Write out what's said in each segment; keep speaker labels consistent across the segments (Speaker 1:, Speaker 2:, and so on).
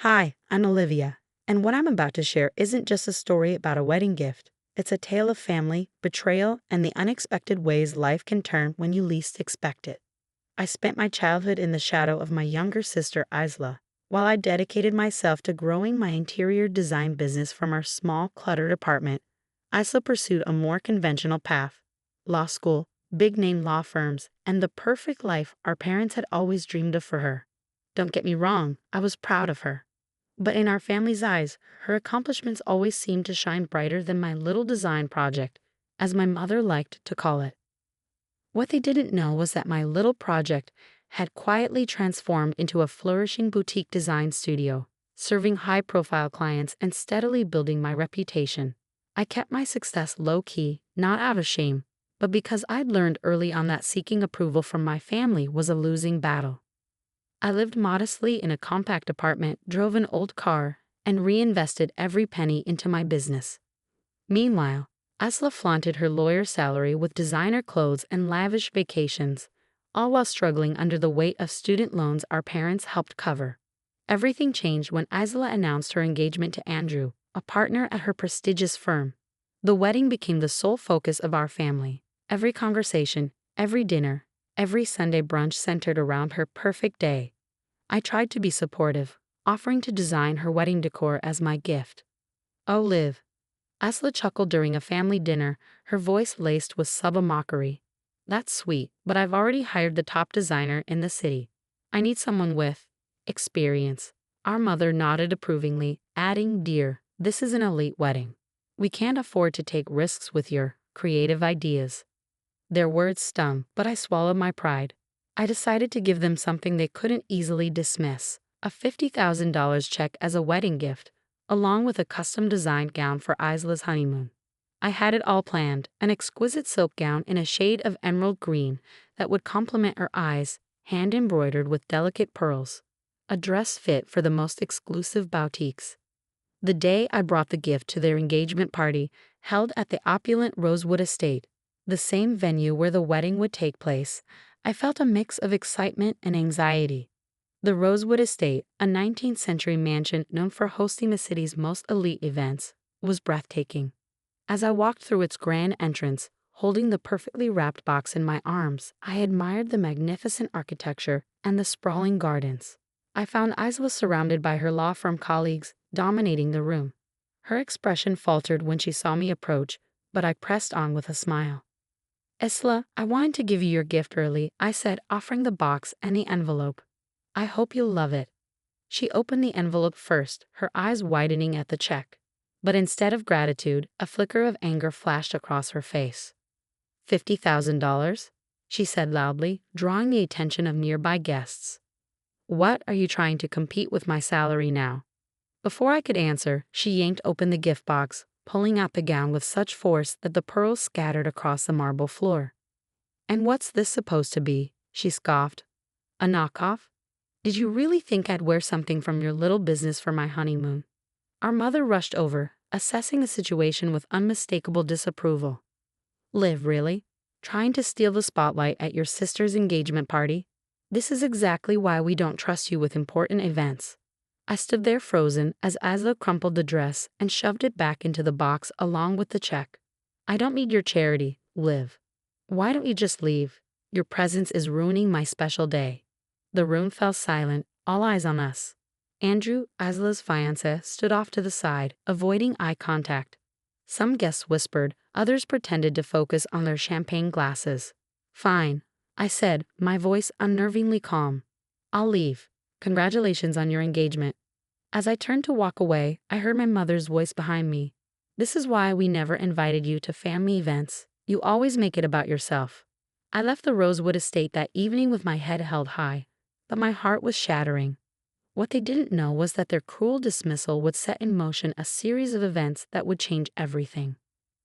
Speaker 1: Hi, I'm Olivia, and what I'm about to share isn't just a story about a wedding gift. It's a tale of family, betrayal, and the unexpected ways life can turn when you least expect it. I spent my childhood in the shadow of my younger sister, Isla, while I dedicated myself to growing my interior design business from our small, cluttered apartment. Isla pursued a more conventional path: law school, big name law firms, and the perfect life our parents had always dreamed of for her. Don't get me wrong, I was proud of her. But in our family's eyes, her accomplishments always seemed to shine brighter than my little design project, as my mother liked to call it. What they didn't know was that my little project had quietly transformed into a flourishing boutique design studio, serving high-profile clients and steadily building my reputation. I kept my success low-key, not out of shame, but because I'd learned early on that seeking approval from my family was a losing battle. I lived modestly in a compact apartment, drove an old car, and reinvested every penny into my business. Meanwhile, Isla flaunted her lawyer's salary with designer clothes and lavish vacations, all while struggling under the weight of student loans our parents helped cover. Everything changed when Isla announced her engagement to Andrew, a partner at her prestigious firm. The wedding became the sole focus of our family. Every conversation, every dinner, every Sunday brunch centered around her perfect day. I tried to be supportive, offering to design her wedding decor as my gift. "Oh, Liv," Isla chuckled during a family dinner, her voice laced with subtle mockery. "That's sweet, but I've already hired the top designer in the city. I need someone with experience." Our mother nodded approvingly, adding, "Dear, this is an elite wedding. We can't afford to take risks with your creative ideas." Their words stung, but I swallowed my pride. I decided to give them something they couldn't easily dismiss: a $50,000 check as a wedding gift, along with a custom-designed gown for Isla's honeymoon. I had it all planned: an exquisite silk gown in a shade of emerald green that would complement her eyes, hand-embroidered with delicate pearls. A dress fit for the most exclusive boutiques. The day I brought the gift to their engagement party, held at the opulent Rosewood Estate, the same venue where the wedding would take place, I felt a mix of excitement and anxiety. The Rosewood Estate, a 19th century mansion known for hosting the city's most elite events, was breathtaking. As I walked through its grand entrance, holding the perfectly wrapped box in my arms, I admired the magnificent architecture and the sprawling gardens. I found Isla surrounded by her law firm colleagues, dominating the room. Her expression faltered when she saw me approach, but I pressed on with a smile. "Isla, I wanted to give you your gift early," I said, offering the box and the envelope. "I hope you'll love it." She opened the envelope first, her eyes widening at the check. But instead of gratitude, a flicker of anger flashed across her face. $50,000? She said loudly, drawing the attention of nearby guests. "What, are you trying to compete with my salary now?" Before I could answer, she yanked open the gift box, pulling out the gown with such force that the pearls scattered across the marble floor. "And what's this supposed to be?" she scoffed. "A knockoff? Did you really think I'd wear something from your little business for my honeymoon?" Our mother rushed over, assessing the situation with unmistakable disapproval. "Liv, really? Trying to steal the spotlight at your sister's engagement party? This is exactly why we don't trust you with important events." I stood there frozen as Isla crumpled the dress and shoved it back into the box along with the check. "I don't need your charity, Liv. Why don't you just leave? Your presence is ruining my special day." The room fell silent, all eyes on us. Andrew, Isla's fiancé, stood off to the side, avoiding eye contact. Some guests whispered, others pretended to focus on their champagne glasses. "Fine," I said, my voice unnervingly calm. "I'll leave. Congratulations on your engagement." As I turned to walk away, I heard my mother's voice behind me. "This is why we never invited you to family events. You always make it about yourself." I left the Rosewood Estate that evening with my head held high, but my heart was shattering. What they didn't know was that their cruel dismissal would set in motion a series of events that would change everything.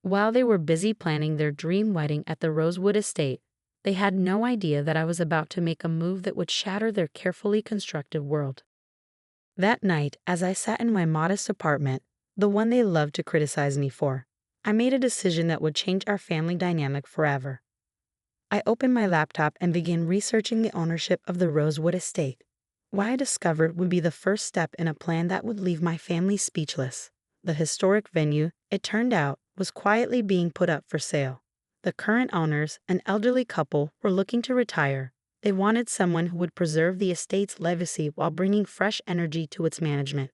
Speaker 1: While they were busy planning their dream wedding at the Rosewood Estate, they had no idea that I was about to make a move that would shatter their carefully constructed world. That night, as I sat in my modest apartment, the one they loved to criticize me for, I made a decision that would change our family dynamic forever. I opened my laptop and began researching the ownership of the Rosewood Estate. What I discovered would be the first step in a plan that would leave my family speechless. The historic venue, it turned out, was quietly being put up for sale. The current owners, an elderly couple, were looking to retire. They wanted someone who would preserve the estate's legacy while bringing fresh energy to its management.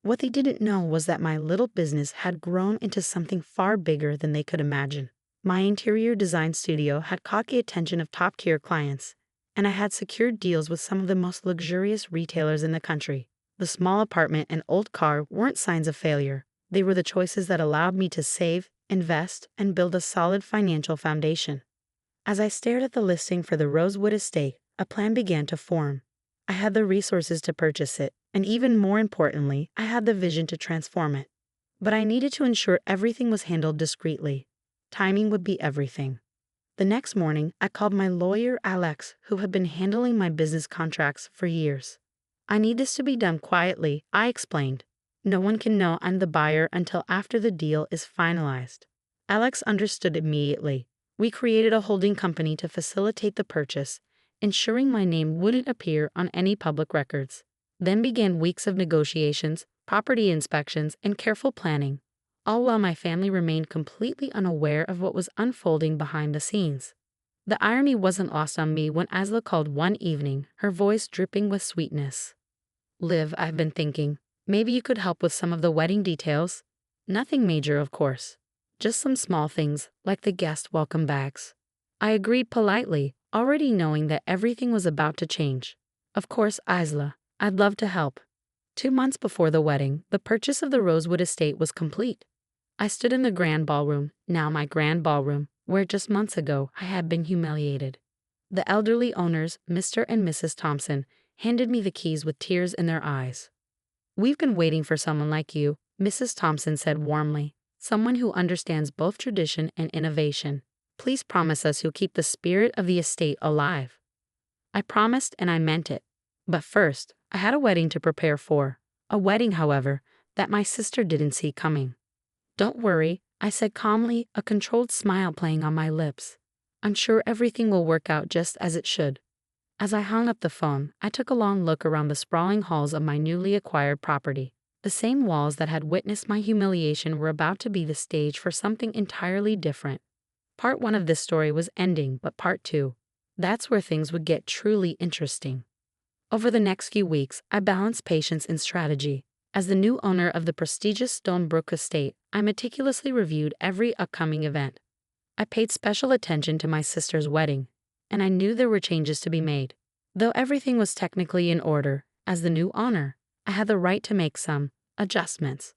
Speaker 1: What they didn't know was that my little business had grown into something far bigger than they could imagine. My interior design studio had caught the attention of top-tier clients, and I had secured deals with some of the most luxurious retailers in the country. The small apartment and old car weren't signs of failure. They were the choices that allowed me to save, invest, and build a solid financial foundation. As I stared at the listing for the Rosewood estate, a plan began to form. I had the resources to purchase it, and even more importantly, I had the vision to transform it. But I needed to ensure everything was handled discreetly. Timing would be everything. The next morning, I called my lawyer, Alex, who had been handling my business contracts for years. I need this to be done quietly, I explained. No one can know I'm the buyer until after the deal is finalized. Alex understood immediately. We created a holding company to facilitate the purchase, ensuring my name wouldn't appear on any public records. Then began weeks of negotiations, property inspections, and careful planning, all while my family remained completely unaware of what was unfolding behind the scenes. The irony wasn't lost on me when Isla called one evening, her voice dripping with sweetness. "Liv, I've been thinking, maybe you could help with some of the wedding details. Nothing major, of course. Just some small things, like the guest welcome bags." I agreed politely, already knowing that everything was about to change. "Of course, Isla, I'd love to help." 2 months before the wedding, the purchase of the Rosewood estate was complete. I stood in the grand ballroom, now my grand ballroom, where just months ago I had been humiliated. The elderly owners, Mr. and Mrs. Thompson, handed me the keys with tears in their eyes. "We've been waiting for someone like you," Mrs. Thompson said warmly. "Someone who understands both tradition and innovation. Please promise us you'll keep the spirit of the estate alive." I promised, and I meant it. But first, I had a wedding to prepare for. A wedding, however, that my sister didn't see coming. "Don't worry," I said calmly, a controlled smile playing on my lips. "I'm sure everything will work out just as it should." As I hung up the phone, I took a long look around the sprawling halls of my newly acquired property. The same walls that had witnessed my humiliation were about to be the stage for something entirely different. Part 1 of this story was ending, but Part 2, that's where things would get truly interesting. Over the next few weeks, I balanced patience and strategy. As the new owner of the prestigious Stonebrook estate, I meticulously reviewed every upcoming event. I paid special attention to my sister's wedding, and I knew there were changes to be made. Though everything was technically in order, as the new owner, I had the right to make some adjustments.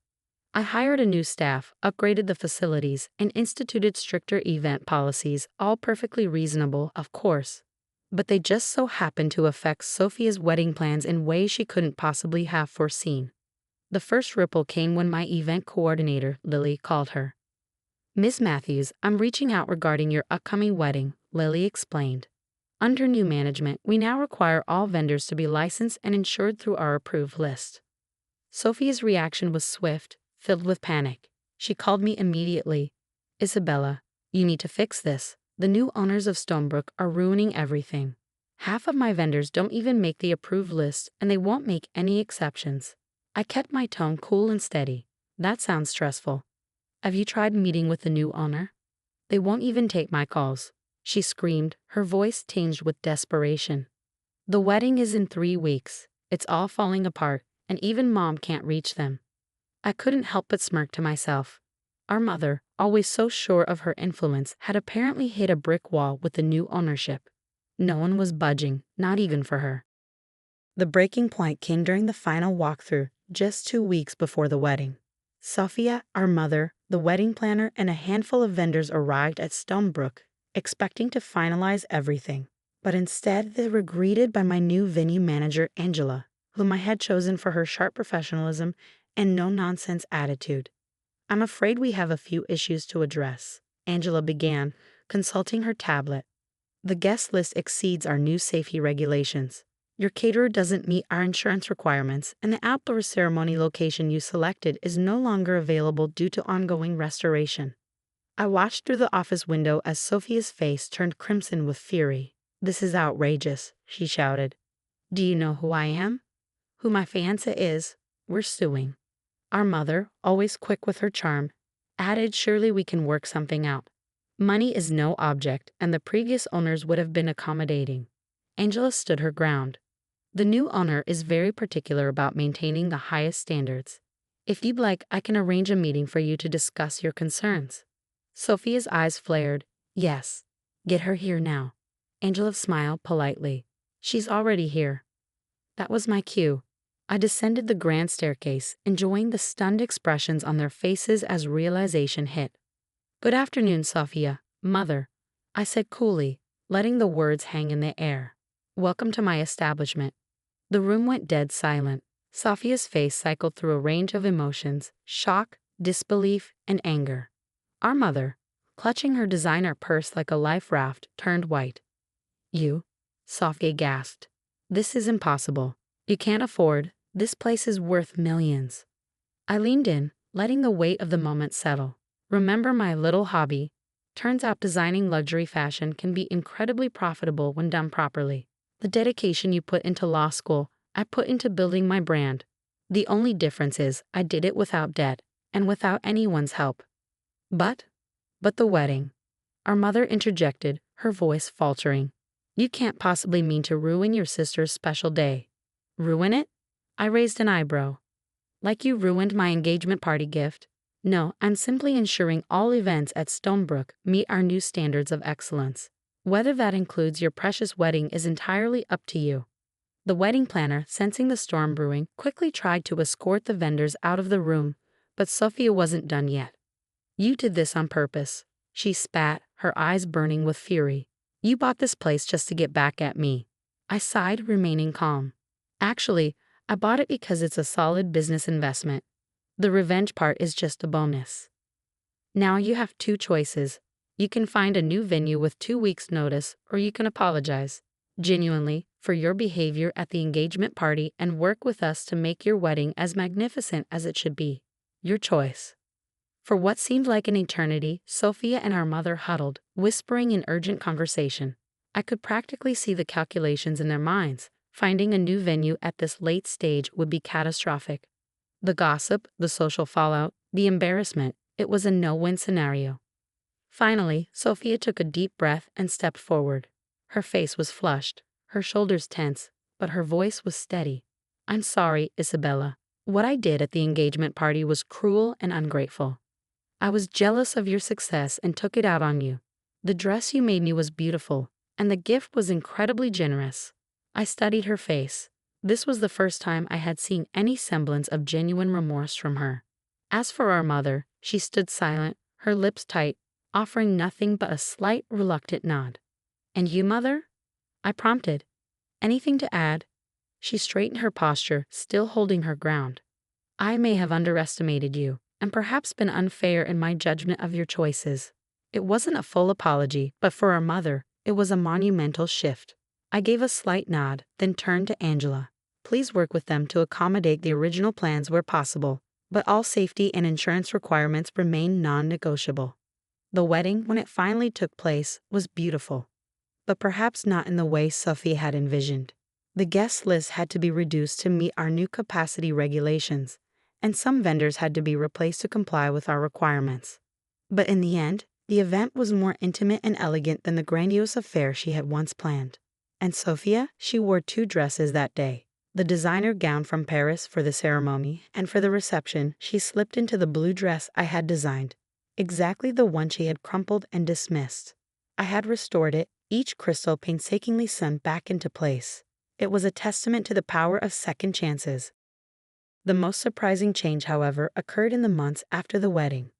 Speaker 1: I hired a new staff, upgraded the facilities, and instituted stricter event policies, all perfectly reasonable, of course. But they just so happened to affect Sophia's wedding plans in ways she couldn't possibly have foreseen. The first ripple came when my event coordinator, Lily, called her. "Miss Matthews, I'm reaching out regarding your upcoming wedding," Lily explained. "Under new management, we now require all vendors to be licensed and insured through our approved list." Sophia's reaction was swift, filled with panic. She called me immediately. "Isabella, you need to fix this. The new owners of Stonebrook are ruining everything. Half of my vendors don't even make the approved list, and they won't make any exceptions." I kept my tone cool and steady. "That sounds stressful. Have you tried meeting with the new owner?" "They won't even take my calls," she screamed, her voice tinged with desperation. "The wedding is in 3 weeks. It's all falling apart, and even Mom can't reach them." I couldn't help but smirk to myself. Our mother, always so sure of her influence, had apparently hit a brick wall with the new ownership. No one was budging, not even for her. The breaking point came during the final walkthrough, just 2 weeks before the wedding. Sophia, our mother, the wedding planner, and a handful of vendors arrived at Stonebrook, expecting to finalize everything. But instead, they were greeted by my new venue manager, Angela, whom I had chosen for her sharp professionalism and no-nonsense attitude. "I'm afraid we have a few issues to address," Angela began, consulting her tablet. "The guest list exceeds our new safety regulations. Your caterer doesn't meet our insurance requirements, and the outdoor ceremony location you selected is no longer available due to ongoing restoration." I watched through the office window as Sophia's face turned crimson with fury. "This is outrageous," she shouted. "Do you know who I am?" who my fiancé is, we're suing. Our mother, always quick with her charm, added, surely we can work something out. Money is no object, and the previous owners would have been accommodating. Angela stood her ground. The new owner is very particular about maintaining the highest standards. If you'd like, I can arrange a meeting for you to discuss your concerns. Sophia's eyes flared. Yes. Get her here now. Angela smiled politely. She's already here. That was my cue. I descended the grand staircase, enjoying the stunned expressions on their faces as realization hit. Good afternoon, Sophia, mother, I said coolly, letting the words hang in the air. Welcome to my establishment. The room went dead silent. Sophia's face cycled through a range of emotions: shock, disbelief, and anger. Our mother, clutching her designer purse like a life raft, turned white. You? Sophia gasped. This is impossible. You can't afford. This place is worth millions. I leaned in, letting the weight of the moment settle. Remember my little hobby? Turns out designing luxury fashion can be incredibly profitable when done properly. The dedication you put into law school, I put into building my brand. The only difference is I did it without debt and without anyone's help. But the wedding. Our mother interjected, her voice faltering. You can't possibly mean to ruin your sister's special day. Ruin it? I raised an eyebrow. Like you ruined my engagement party gift? No, I'm simply ensuring all events at Stonebrook meet our new standards of excellence. Whether that includes your precious wedding is entirely up to you. The wedding planner, sensing the storm brewing, quickly tried to escort the vendors out of the room, but Sophia wasn't done yet. You did this on purpose. She spat, her eyes burning with fury. You bought this place just to get back at me. I sighed, remaining calm. Actually, I bought it because it's a solid business investment. The revenge part is just a bonus. Now you have two choices. You can find a new venue with 2 weeks' notice, or you can apologize, genuinely, for your behavior at the engagement party and work with us to make your wedding as magnificent as it should be. Your choice. For what seemed like an eternity, Sophia and our mother huddled, whispering in urgent conversation. I could practically see the calculations in their minds. Finding a new venue at this late stage would be catastrophic. The gossip, the social fallout, the embarrassment, it was a no-win scenario. Finally, Sophia took a deep breath and stepped forward. Her face was flushed, her shoulders tense, but her voice was steady. I'm sorry, Isabella. What I did at the engagement party was cruel and ungrateful. I was jealous of your success and took it out on you. The dress you made me was beautiful, and the gift was incredibly generous. I studied her face. This was the first time I had seen any semblance of genuine remorse from her. As for our mother, she stood silent, her lips tight, offering nothing but a slight, reluctant nod. And you, mother? I prompted. Anything to add? She straightened her posture, still holding her ground. I may have underestimated you, and perhaps been unfair in my judgment of your choices. It wasn't a full apology, but for our mother, it was a monumental shift. I gave a slight nod, then turned to Angela. Please work with them to accommodate the original plans where possible, but all safety and insurance requirements remain non-negotiable. The wedding, when it finally took place, was beautiful, but perhaps not in the way Sophie had envisioned. The guest list had to be reduced to meet our new capacity regulations, and some vendors had to be replaced to comply with our requirements. But in the end, the event was more intimate and elegant than the grandiose affair she had once planned. And Sophia, she wore 2 dresses that day. The designer gown from Paris for the ceremony, and for the reception, she slipped into the blue dress I had designed, exactly the one she had crumpled and dismissed. I had restored it, each crystal painstakingly sewn back into place. It was a testament to the power of second chances. The most surprising change, however, occurred in the months after the wedding.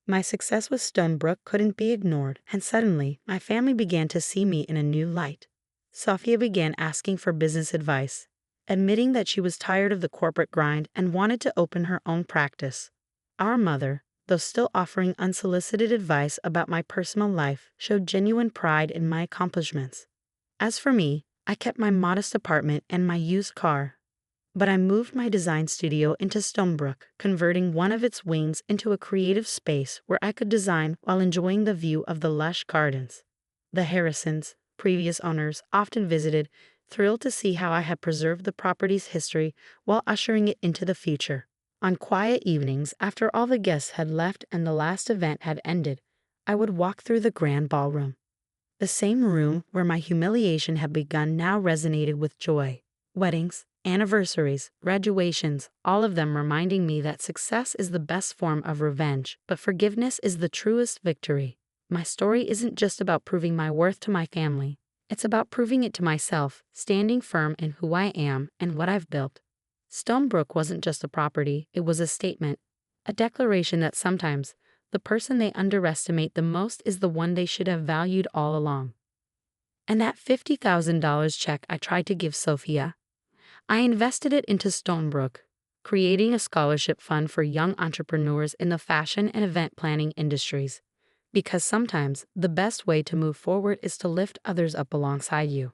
Speaker 1: My success with Stonebrook couldn't be ignored, and suddenly my family began to see me in a new light. Sophia began asking for business advice, admitting that she was tired of the corporate grind and wanted to open her own practice. Our mother, though still offering unsolicited advice about my personal life, showed genuine pride in my accomplishments. As for me, I kept my modest apartment and my used car, but I moved my design studio into Stonebrook, converting one of its wings into a creative space where I could design while enjoying the view of the lush gardens. The Harrisons, previous owners, often visited, thrilled to see how I had preserved the property's history while ushering it into the future. On quiet evenings, after all the guests had left and the last event had ended, I would walk through the grand ballroom. The same room where my humiliation had begun now resonated with joy. Weddings, anniversaries, graduations, all of them reminding me that success is the best form of revenge, but forgiveness is the truest victory. My story isn't just about proving my worth to my family. It's about proving it to myself, standing firm in who I am and what I've built. Stonebrook wasn't just a property, it was a statement, a declaration that sometimes the person they underestimate the most is the one they should have valued all along. And that $50,000 check I tried to give Sophia, I invested it into Stonebrook, creating a scholarship fund for young entrepreneurs in the fashion and event planning industries. Because sometimes the best way to move forward is to lift others up alongside you.